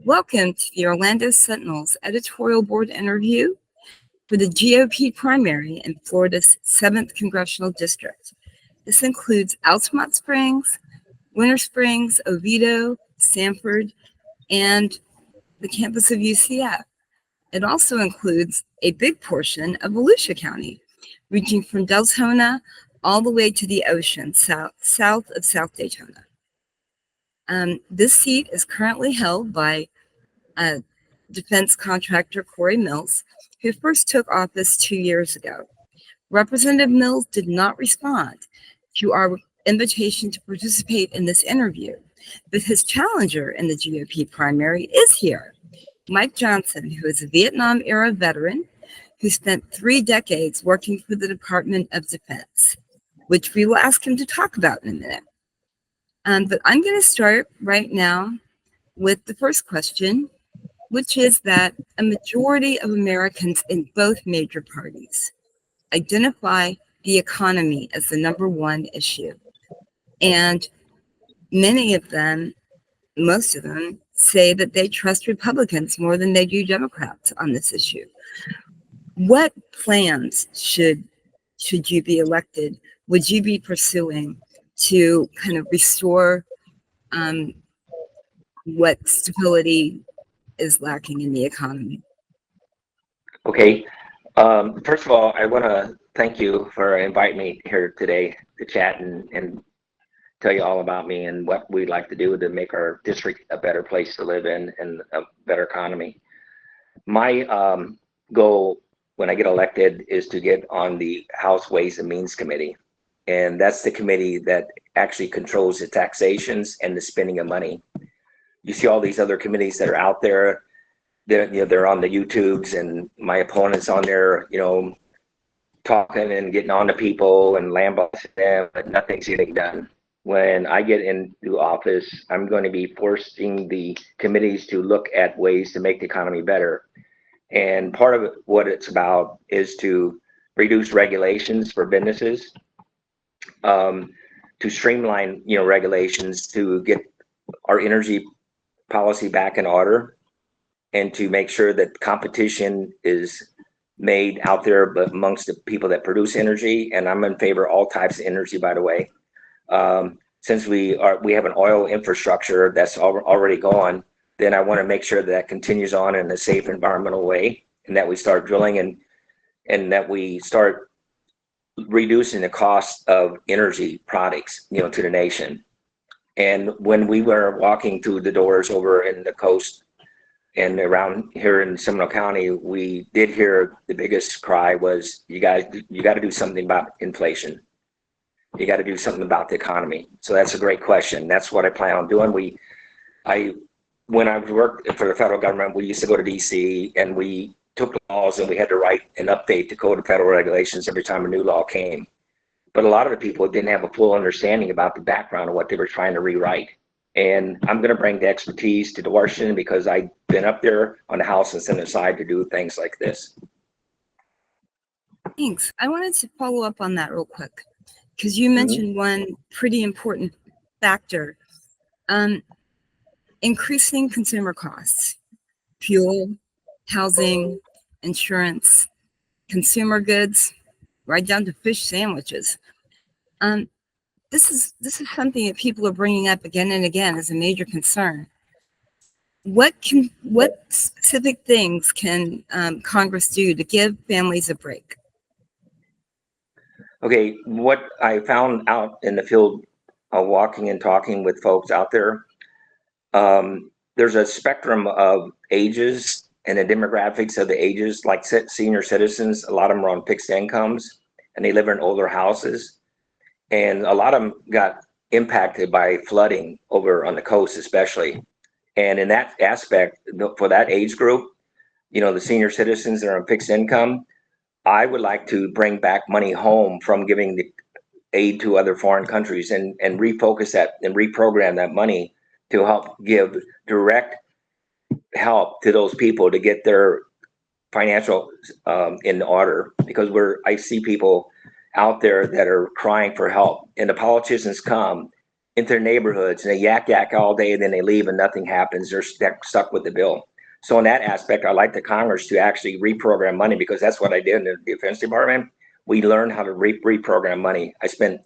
Welcome to the Orlando Sentinel's editorial board interview for the GOP primary in Florida's 7th Congressional District. This includes Altamont Springs, Winter Springs, Oviedo, Sanford, and the campus of UCF. It also includes a big portion of Volusia County, reaching from Deltona all the way to the ocean, south of South Daytona. This seat is currently held by defense contractor Corey Mills, who first took office 2 years ago. Representative Mills did not respond to our invitation to participate in this interview, but his challenger in the GOP primary is here, Mike Johnson, who is a Vietnam-era veteran who spent 3 decades working for the Department of Defense, which we will ask him to talk about in a minute. But I'm going to start right now with the first question, which is that a majority of Americans in both major parties identify the economy as the #1 issue. And many of them, most of them, say that they trust Republicans more than they do Democrats on this issue. What plans should you be elected, would you be pursuing to kind of restore what stability is lacking in the economy? Okay. First of all, I want to thank you for inviting me here today to chat and tell you all about me and what we'd like to do to make our district a better place to live in and a better economy. My goal when I get elected is to get on the House Ways and Means Committee. And that's the committee that actually controls the taxations and the spending of money. You see all these other committees that are out there. They're on the YouTubes, and my opponent's on there, talking and getting on to people and lambasting them, but nothing's getting done. When I get into office, I'm going to be forcing the committees to look at ways to make the economy better. And part of what it's about is to reduce regulations for businesses, to streamline, regulations to get our energy policy back in order, and to make sure that competition is made out there, but amongst the people that produce energy. And I'm in favor of all types of energy, by the way. Since we have an oil infrastructure that's already gone, then I want to make sure that continues on in a safe environmental way, and that we start drilling and that we start reducing the cost of energy products, to the nation. And when we were walking through the doors over in the coast and around here in Seminole County, we did hear the biggest cry was, you got to do something about inflation. You got to do something about the economy. So that's a great question. That's what I plan on doing. When I worked for the federal government, we used to go to DC and we took laws and we had to write and update the code of federal regulations every time a new law came. But a lot of the people didn't have a full understanding about the background of what they were trying to rewrite. And I'm going to bring the expertise to Washington because I've been up there on the House and Senate side to do things like this. Thanks. I wanted to follow up on that real quick because you mentioned one pretty important factor, increasing consumer costs, fuel, housing, insurance, consumer goods, right down to fish sandwiches. This is something that people are bringing up again and again as a major concern. What specific things can Congress do to give families a break? Okay, what I found out in the field, walking and talking with folks out there, there's a spectrum of ages and the demographics of the ages, like senior citizens. A lot of them are on fixed incomes and they live in older houses. And a lot of them got impacted by flooding over on the coast, especially. And in that aspect, for that age group, the senior citizens that are on fixed income, I would like to bring back money home from giving the aid to other foreign countries and refocus that and reprogram that money to help give direct help to those people to get their financial in order. Because I see people out there that are crying for help, and the politicians come into their neighborhoods and they yak all day, and then they leave and nothing happens. They're stuck with the bill. So in that aspect, I like the Congress to actually reprogram money, because that's what I did in the Defense Department. We learned how to reprogram money. I spent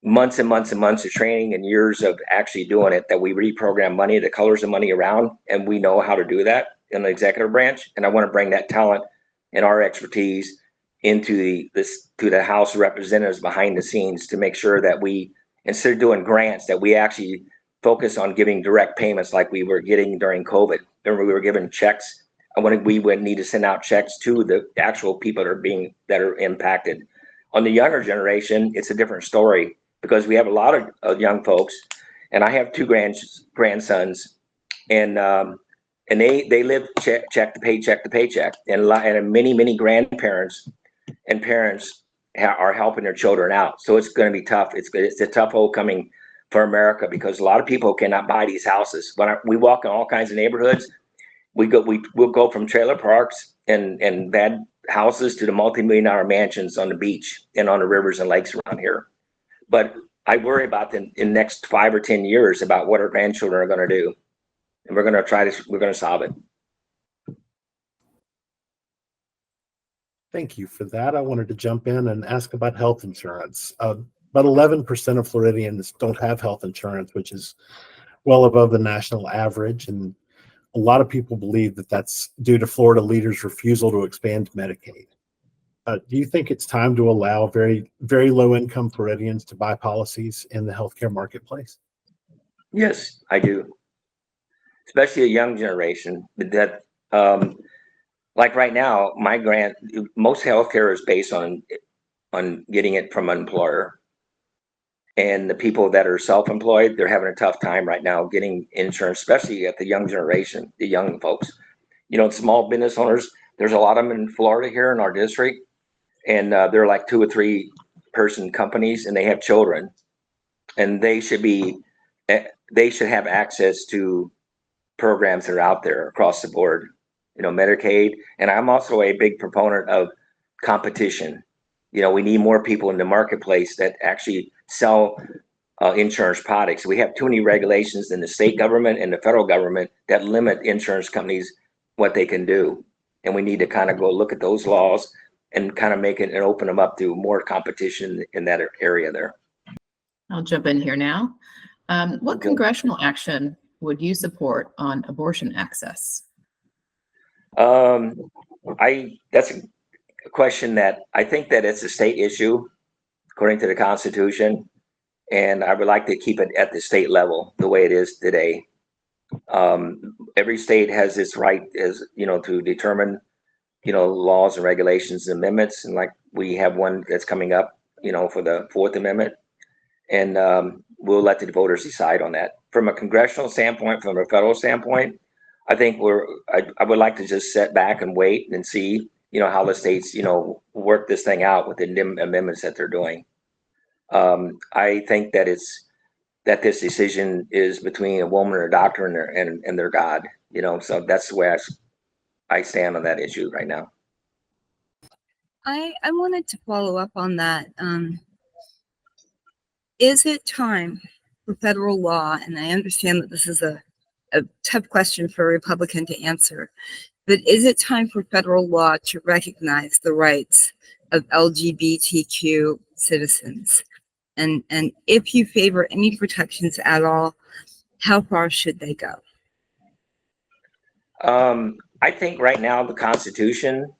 months and months and months of training and years of actually doing it, that we reprogram money, the colors of money around, and we know how to do that in the executive branch. And I want to bring that talent and our expertise into the House of Representatives behind the scenes, to make sure that we, instead of doing grants, that we actually focus on giving direct payments like we were getting during COVID. Remember, we were given checks. We would need to send out checks to the actual people that are impacted. On the younger generation, it's a different story, because we have a lot of young folks, and I have two grandsons, and they live check to paycheck, and many grandparents and parents are helping their children out. So it's going to be tough. It's a tough hole coming for America, because a lot of people cannot buy these houses. When we walk in all kinds of neighborhoods, we'll go from trailer parks and bad houses to the multi-million-dollar mansions on the beach and on the rivers and lakes around here. But I worry about in the next 5 or 10 years about what our grandchildren are going to do, and we're going to solve it. Thank you for that. I wanted to jump in and ask about health insurance. About 11% of Floridians don't have health insurance, which is well above the national average. And a lot of people believe that that's due to Florida leaders' refusal to expand Medicaid. Do you think it's time to allow very, very low-income Floridians to buy policies in the healthcare marketplace? Yes, I do. Especially a young generation that, like right now, most healthcare is based on getting it from an employer. And the people that are self-employed, they're having a tough time right now getting insurance, especially at the young generation, the young folks. Small business owners, there's a lot of them in Florida here in our district, and they're like 2 or 3 person companies, and they have children, and they should have access to programs that are out there across the board, Medicaid. And I'm also a big proponent of competition. We need more people in the marketplace that actually sell insurance products. We have too many regulations in the state government and the federal government that limit insurance companies what they can do. And we need to kind of go look at those laws and kind of make it and open them up to more competition in that area there. I'll jump in here now. What congressional action would you support on abortion access? That's a question that I think that it's a state issue according to the Constitution, and I would like to keep it at the state level the way it is today. Every state has its right, as to determine laws and regulations and amendments, and like we have one that's coming up for the 4th Amendment, and we'll let the voters decide on that. From a congressional standpoint, from a federal standpoint, I think I would like to just sit back and wait and see how the states work this thing out with the amendments that they're doing. I think that this decision is between a woman or a doctor and their God, so that's the way I stand on that issue right now. I wanted to follow up on that. Is it time for federal law? And I understand that this is a tough question for a Republican to answer, but is it time for federal law to recognize the rights of LGBTQ citizens? And if you favor any protections at all, how far should they go? I think right now the Constitution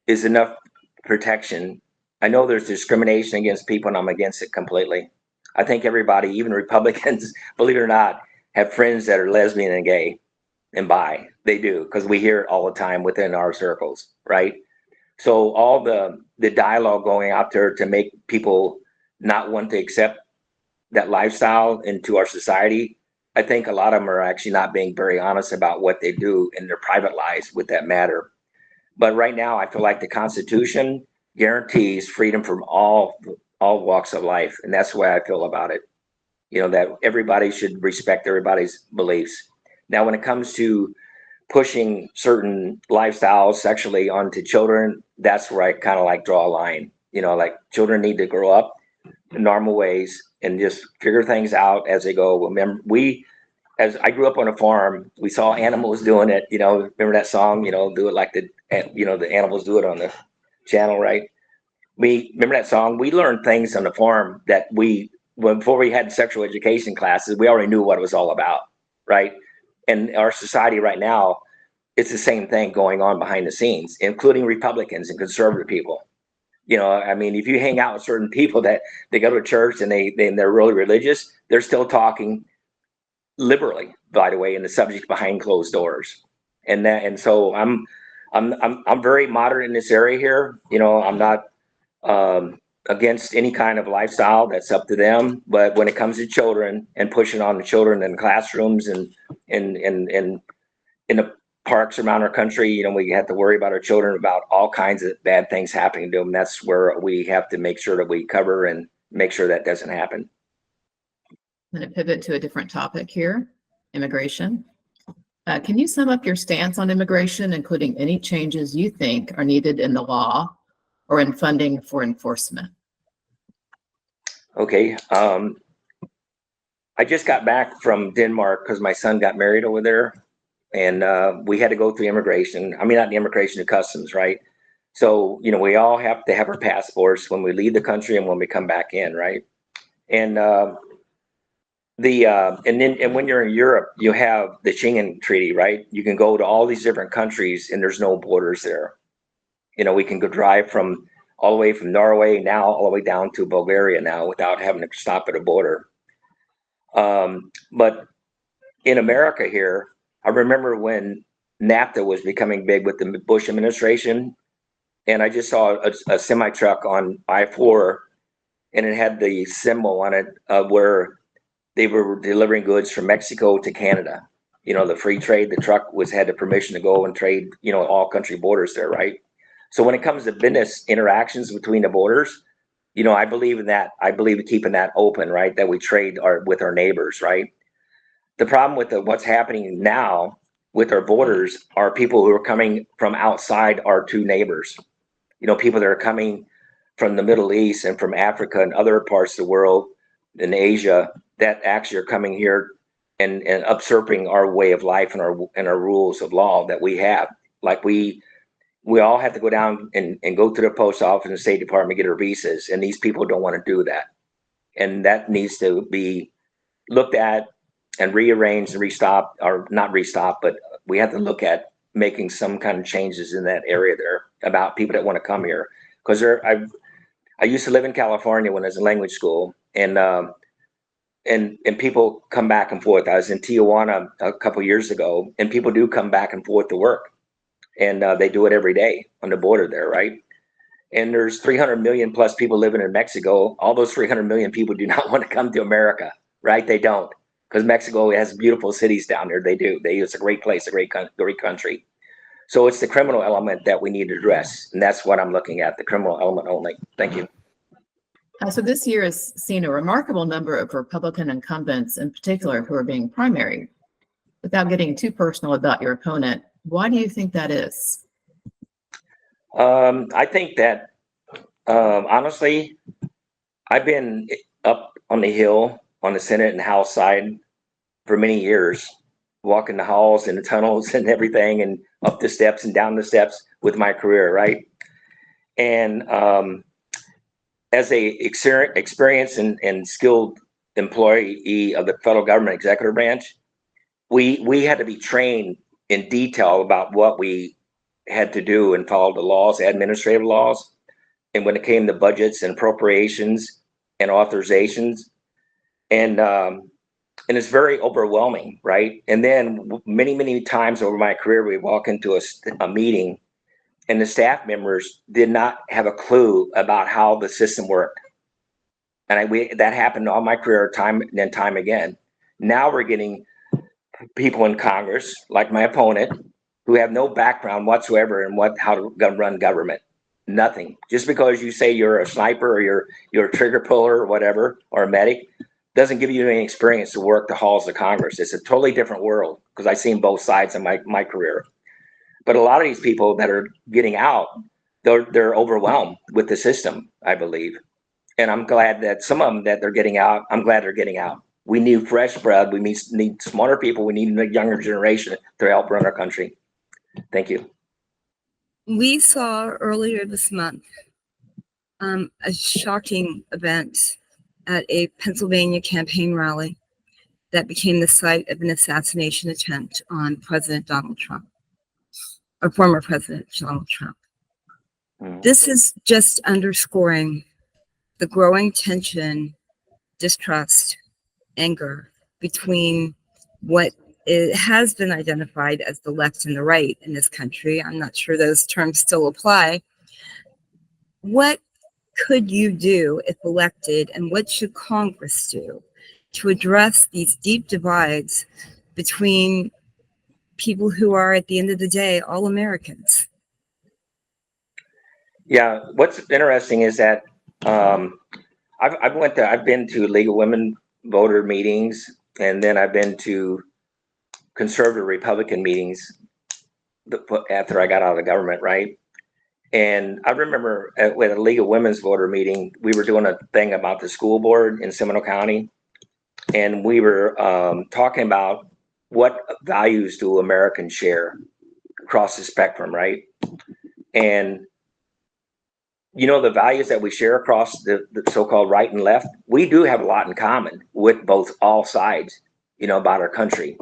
is enough protection. I know there's discrimination against people, and I'm against it completely. I think everybody, even Republicans, believe it or not, have friends that are lesbian and gay and bi. They do, because we hear it all the time within our circles, right? So all the dialogue going out there to make people not want to accept that lifestyle into our society, I think a lot of them are actually not being very honest about what they do in their private lives with that matter. But right now, I feel like the Constitution guarantees freedom from all walks of life, and that's the way I feel about it. That everybody should respect everybody's beliefs. Now, when it comes to pushing certain lifestyles sexually onto children, that's where I kind of like draw a line. Like children need to grow up in normal ways and just figure things out as they go. Remember, as I grew up on a farm, we saw animals doing it. Remember that song? Do it like the animals do it on the channel, right? We remember that song. We learned things on the farm that before we had sexual education classes, we already knew what it was all about, right? And our society right now, it's the same thing going on behind the scenes, including Republicans and conservative people. If you hang out with certain people that they go to church and they're really religious, they're still talking liberally, by the way, in the subject behind closed doors. So I'm very moderate in this area here. I'm not against any kind of lifestyle. That's up to them. But when it comes to children and pushing on the children in classrooms and in the parks around our country, we have to worry about our children, about all kinds of bad things happening to them. That's where we have to make sure that we cover and make sure that doesn't happen. I'm going to pivot to a different topic here, immigration. Can you sum up your stance on immigration, including any changes you think are needed in the law or in funding for enforcement? Okay. I just got back from Denmark because my son got married over there, and we had to go through immigration. I mean, not the immigration, the customs, right? So, we all have to have our passports when we leave the country and when we come back in, right? And when you're in Europe, you have the Schengen Treaty, right? You can go to all these different countries and there's no borders there. We can go drive all the way from Norway now all the way down to Bulgaria now without having to stop at a border. But in America here, I remember when NAFTA was becoming big with the Bush administration, and I just saw a semi truck on I-4, and it had the symbol on it where they were delivering goods from Mexico to Canada. The free trade. The truck had the permission to go and trade, all country borders there, right? So when it comes to business interactions between the borders, I believe in that. I believe in keeping that open, right? That we trade with our neighbors, right? The problem with what's happening now with our borders are people who are coming from outside our two neighbors. People that are coming from the Middle East and from Africa and other parts of the world, in Asia, that actually are coming here and usurping our way of life and our rules of law that we have. Like we all have to go down and go to the post office and the State Department, get our visas, and these people don't want to do that. And that needs to be looked at and rearranged and not restop, but we have to look at making some kind of changes in that area there about people that want to come here. Because I used to live in California when I was in language school, and people come back and forth. I was in Tijuana a couple of years ago, and people do come back and forth to work, and they do it every day on the border there, right? And there's 300 million plus people living in Mexico. All those 300 million people do not want to come to America, right? They don't, because Mexico has beautiful cities down there. They do. It's a great place, a great country. So it's the criminal element that we need to address, and that's what I'm looking at, the criminal element only. Thank you. So this year has seen a remarkable number of Republican incumbents in particular who are being primaried. Without getting too personal about your opponent, why do you think that is? I think that, honestly, I've been up on the Hill on the Senate and House side for many years, walking the halls and the tunnels and everything, and up the steps and down the steps with my career, right? And as a experienced and skilled employee of the federal government executive branch, we had to be trained in detail about what we had to do and follow the laws, administrative laws. And when it came to budgets and appropriations and authorizations, and it's very overwhelming, right? And then many times over my career, we walk into a meeting and the staff members did not have a clue about how the system worked. And that happened all my career time and time again. Now we're getting people in Congress, like my opponent, who have no background whatsoever in how to run government. Nothing. Just because you say you're a sniper or you're a trigger puller or whatever, or a medic, doesn't give you any experience to work the halls of Congress. It's a totally different world, because I've seen both sides of my career. But a lot of these people that are getting out, they're overwhelmed with the system, I believe. And I'm glad that some of them that they're getting out, I'm glad they're getting out. We need fresh blood. We need smarter people. We need a younger generation to help run our country. Thank you. We saw earlier this month a shocking event at a Pennsylvania campaign rally that became the site of an assassination attempt on President Donald Trump, or former President Donald Trump. This is just underscoring the growing tension, distrust, anger between what it has been identified as the left and the right in this country. I'm not sure those terms still apply. What could you do if elected, and what should Congress do to address these deep divides between people who are, at the end of the day, all Americans? Yeah, what's interesting is that I've been to League of Women voter meetings, and then I've been to conservative Republican meetings after I got out of the government, right? And I remember at a League of Women's voter meeting, we were doing a thing about the school board in Seminole County, and we were talking about what values do Americans share across the spectrum, right? And you know, the values that we share across the so-called right and left, we do have a lot in common with all sides, you know, about our country.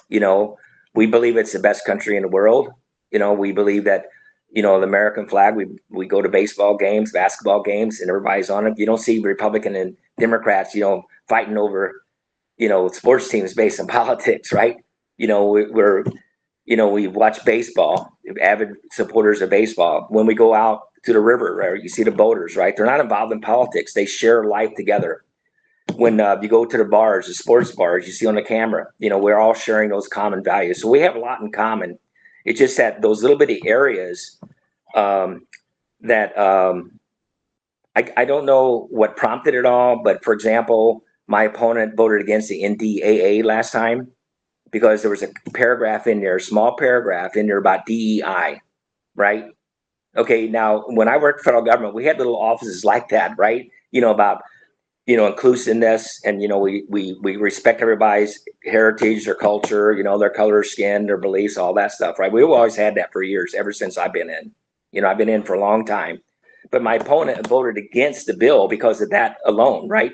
You know, we believe it's the best country in the world. You know, we believe that, you know, the American flag, we go to baseball games, basketball games, and everybody's on it. You don't see Republican and Democrats, you know, fighting over, you know, sports teams based on politics, right? You know, we watch baseball, avid supporters of baseball. When we go out to the river, right, you see the boaters, right? They're not involved in politics. They share life together. When you go to the bars, the sports bars, you see on the camera, you know, we're all sharing those common values. So we have a lot in common. It's just that those little bitty areas that I don't know what prompted it all, but for example, my opponent voted against the NDAA last time because there was a paragraph in there, a small paragraph in there about DEI, right? Okay, now when I worked for federal government, we had little offices like that, right? You know, about, you know, inclusiveness, and, you know, we respect everybody's heritage, their culture, you know, their color of skin, their beliefs, all that stuff, right? We've always had that for years, ever since I've been in. You know, I've been in for a long time. But my opponent voted against the bill because of that alone, right?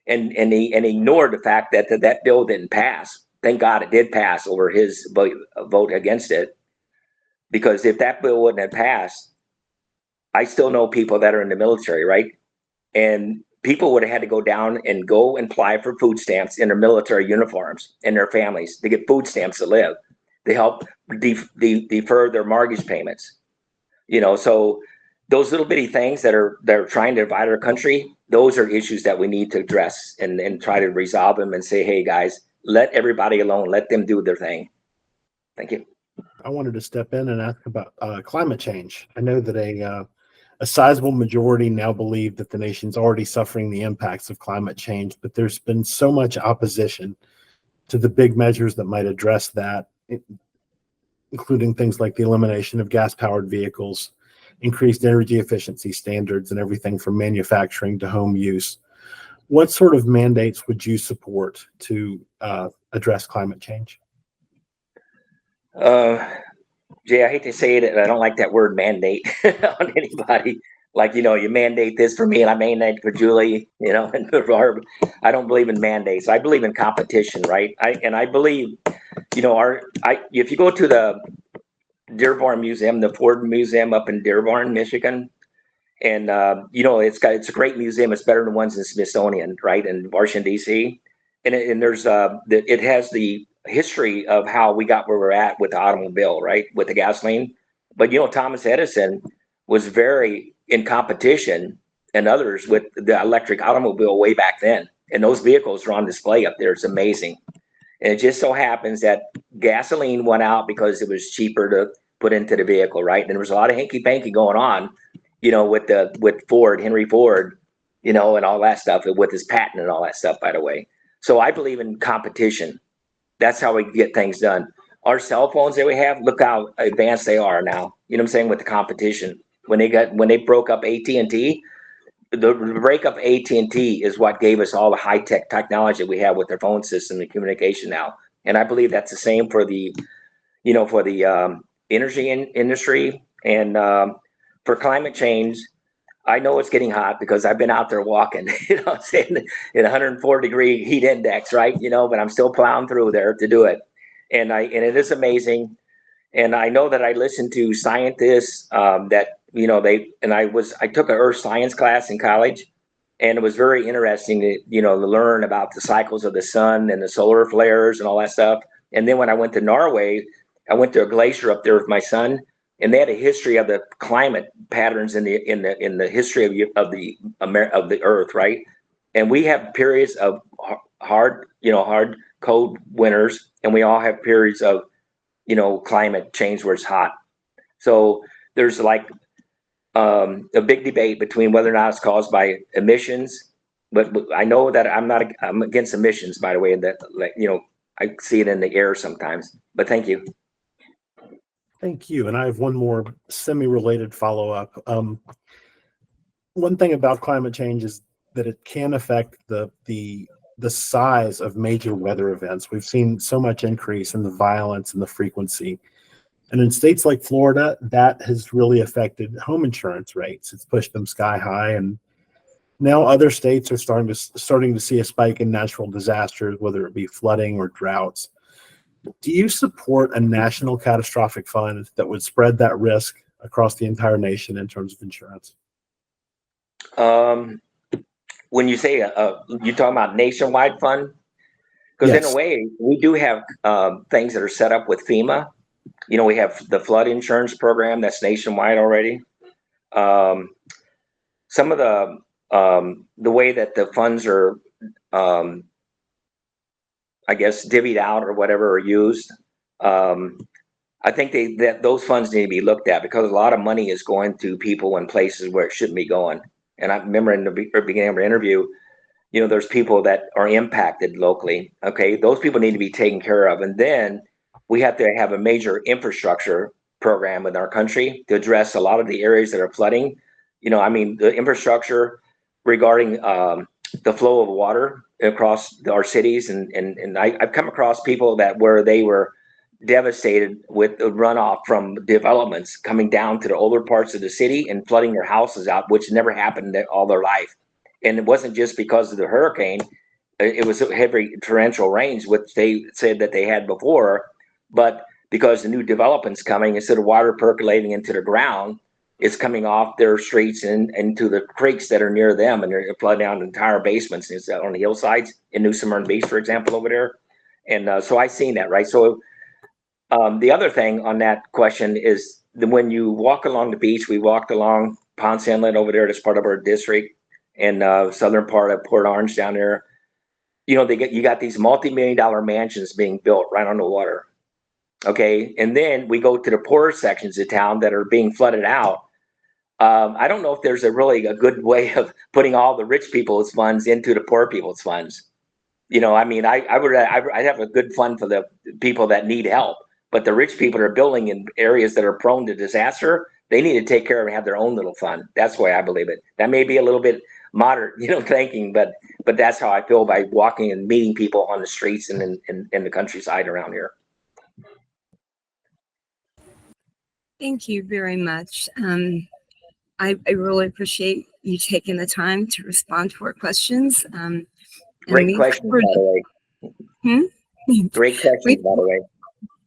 And he ignored the fact that that bill didn't pass. Thank God it did pass over his vote against it. Because if that bill wouldn't have passed, I still know people that are in the military, right? And people would have had to go down and go and apply for food stamps in their military uniforms and their families to get food stamps to live. They help defer their mortgage payments. You know, so those little bitty things that are trying to divide our country, those are issues that we need to address and try to resolve them and say, hey guys, let everybody alone, let them do their thing. Thank you. I wanted to step in and ask about climate change. I know that a sizable majority now believe that the nation's already suffering the impacts of climate change, but there's been so much opposition to the big measures that might address that, including things like the elimination of gas-powered vehicles, increased energy efficiency standards, and everything from manufacturing to home use. What sort of mandates would you support to address climate change? Jay, I hate to say it, and I don't like that word mandate on anybody. Like, you know, you mandate this for me and I mandate for Julie, you know, and for Barb. I don't believe in mandates. I believe in competition, right? I believe, you know, if you go to the Dearborn Museum, the Ford Museum up in Dearborn, Michigan, and you know, it's a great museum. It's better than ones in Smithsonian, right, in Washington D.C. And there's it has the history of how we got where we're at with the automobile, right, with the gasoline. But you know, Thomas Edison was very in competition and others with the electric automobile way back then, and those vehicles are on display up there. It's amazing. And it just so happens that gasoline went out because it was cheaper to put into the vehicle, right? And there was a lot of hanky panky going on, you know, with Ford, Henry Ford, you know, and all that stuff, with his patent and all that stuff, by the way. So I believe in competition. That's how we get things done. Our cell phones that we have, look how advanced they are now. You know what I'm saying? With the competition, when they broke up AT&T, the breakup of AT&T is what gave us all the high-tech technology we have with their phone system and communication now. And I believe that's the same for the, energy industry. And for climate change, I know it's getting hot because I've been out there walking, saying in 104-degree heat index, right? But I'm still plowing through there to do it. And it is amazing. And I know that I listened to scientists that, I took an earth science class in college, and it was very interesting to learn about the cycles of the sun and the solar flares and all that stuff. And then when I went to Norway, I went to a glacier up there with my son, and they had a history of the climate patterns in the history of the earth, right? And we have periods of hard cold winters, and we all have periods of climate change where it's hot. So there's like a big debate between whether or not it's caused by emissions, but I know that I'm against emissions, by the way, and that I see it in the air sometimes. But thank you. Thank you. And I have one more semi-related follow-up. One thing about climate change is that it can affect the size of major weather events. We've seen so much increase in the violence and the frequency. And in states like Florida, that has really affected home insurance rates. It's pushed them sky high. And now other states are starting to see a spike in natural disasters, whether it be flooding or droughts. Do you support a national catastrophic fund that would spread that risk across the entire nation in terms of insurance? When you say you're talking about nationwide fund, because Yes. in a way we do have things that are set up with FEMA. We have the flood insurance program that's nationwide already. Some of the way that the funds are, I guess, divvied out or whatever, are used. I think that those funds need to be looked at, because a lot of money is going to people in places where it shouldn't be going. And I remember in the beginning of our interview, there's people that are impacted locally. Okay, those people need to be taken care of. And then we have to have a major infrastructure program in our country to address a lot of the areas that are flooding. The infrastructure regarding the flow of water across our cities. And I've come across people where they were devastated with the runoff from developments coming down to the older parts of the city and flooding their houses out, which never happened all their life. And it wasn't just because of the hurricane. It was heavy torrential rains, which they said that they had before, but because the new development's coming, instead of water percolating into the ground, it's coming off their streets and into the creeks that are near them, and they're flooding out entire basements on the hillsides in New Smyrna Beach, for example, over there. And so I've seen that, right? So the other thing on that question is that when you walk along the beach, we walked along Ponce Inlet over there, that's part of our district, and southern part of Port Orange down there. You got these multi-million-dollar mansions being built right on the water. Okay, and then we go to the poorer sections of town that are being flooded out. I don't know if there's a good way of putting all the rich people's funds into the poor people's funds. I'd have a good fund for the people that need help, but the rich people are building in areas that are prone to disaster. They need to take care of and have their own little fund. That's the way I believe it. That may be a little bit modern, thinking, but that's how I feel by walking and meeting people on the streets and in the countryside around here. Thank you very much. I really appreciate you taking the time to respond to our questions. Great question, by the way. Great question, by the way.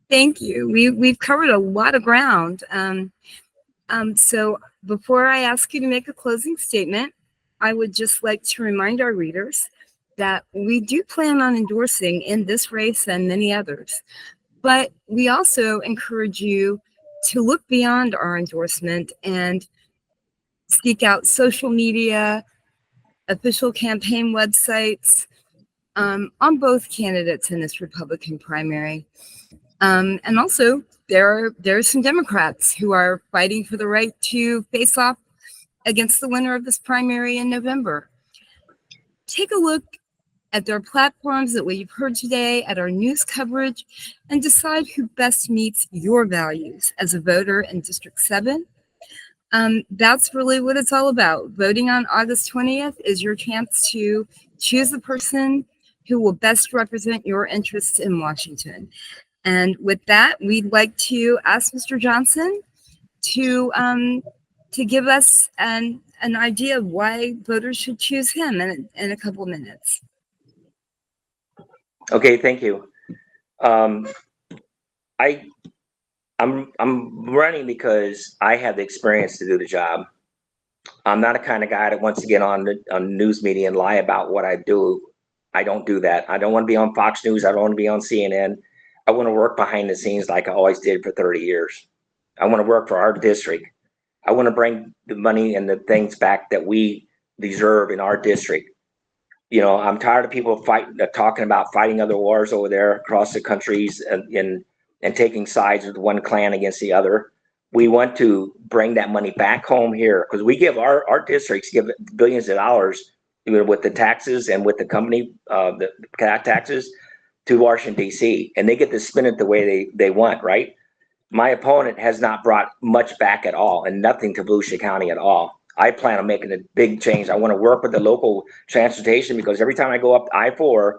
Thank you. We've covered a lot of ground. So before I ask you to make a closing statement, I would just like to remind our readers that we do plan on endorsing in this race and many others, but we also encourage you to look beyond our endorsement and seek out social media, official campaign websites, on both candidates in this Republican primary. And also, there are some Democrats who are fighting for the right to face off against the winner of this primary in November. Take a look at their platforms, at what you've heard today, at our news coverage, and decide who best meets your values as a voter in District 7. That's really what it's all about. Voting on August 20th is your chance to choose the person who will best represent your interests in Washington. And with that, we'd like to ask Mr. Johnson to give us an idea of why voters should choose him in a couple minutes. Okay, thank you. I'm running because I have the experience to do the job. I'm not a kind of guy that wants to get on the news media and lie about what I do. I don't do that. I don't want to be on Fox News. I don't want to be on CNN. I want to work behind the scenes like I always did for 30 years. I want to work for our district. I want to bring the money and the things back that we deserve in our district. You know, I'm tired of people talking about fighting other wars over there across the countries and taking sides with one clan against the other. We want to bring that money back home here because we give our districts give billions of dollars with the taxes and with the company the taxes to Washington D.C. and they get to spend it the way they want, right? My opponent has not brought much back at all and nothing to Volusia County at all. I plan on making a big change. I want to work with the local transportation because every time I go up I-4,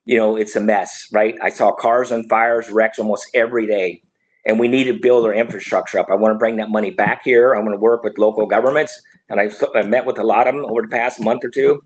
you know, it's a mess, right? I saw cars on fires, wrecks almost every day. And we need to build our infrastructure up. I want to bring that money back here. I want to work with local governments. And I met with a lot of them over the past month or two.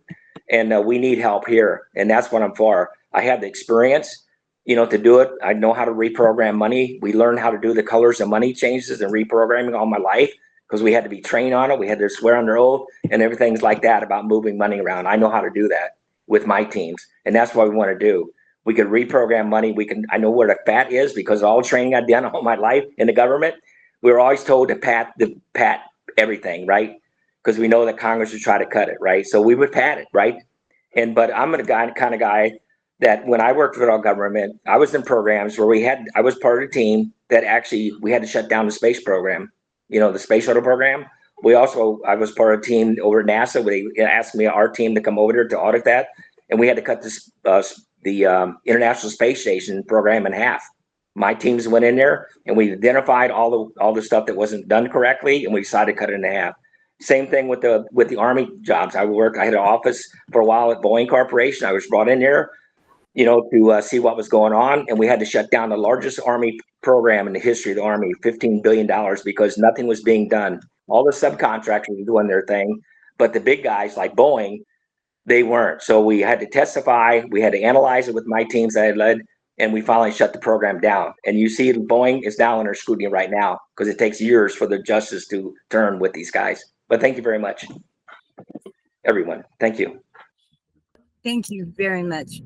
And we need help here. And that's what I'm for. I have the experience, you know, to do it. I know how to reprogram money. We learned how to do the colors of money changes and reprogramming all my life because we had to be trained on it. We had to swear under oath and everything's like that about moving money around. I know how to do that with my teams. And that's what we want to do. We can reprogram money. I know where the fat is because all training I've done all my life in the government, we were always told to pat everything, right? Because we know that Congress would try to cut it, right? So we would pat it, right? But I'm a kind of guy that when I worked for our government, I was in programs where I was part of a team that actually we had to shut down the space program, you know, the space shuttle program. I was part of a team over at NASA where they asked me, our team, to come over there to audit that. And we had to cut the International Space Station program in half. My teams went in there and we identified all the stuff that wasn't done correctly and we decided to cut it in half. Same thing with the Army jobs. I had an office for a while at Boeing Corporation. I was brought in there, you know, to see what was going on. And we had to shut down the largest Army program in the history of the Army, $15 billion, because nothing was being done. All the subcontractors were doing their thing, but the big guys like Boeing, they weren't. So we had to testify. We had to analyze it with my teams that I led, and we finally shut the program down. And you see Boeing is now under scrutiny right now because it takes years for the justice to turn with these guys. But thank you very much, everyone. Thank you. Thank you very much.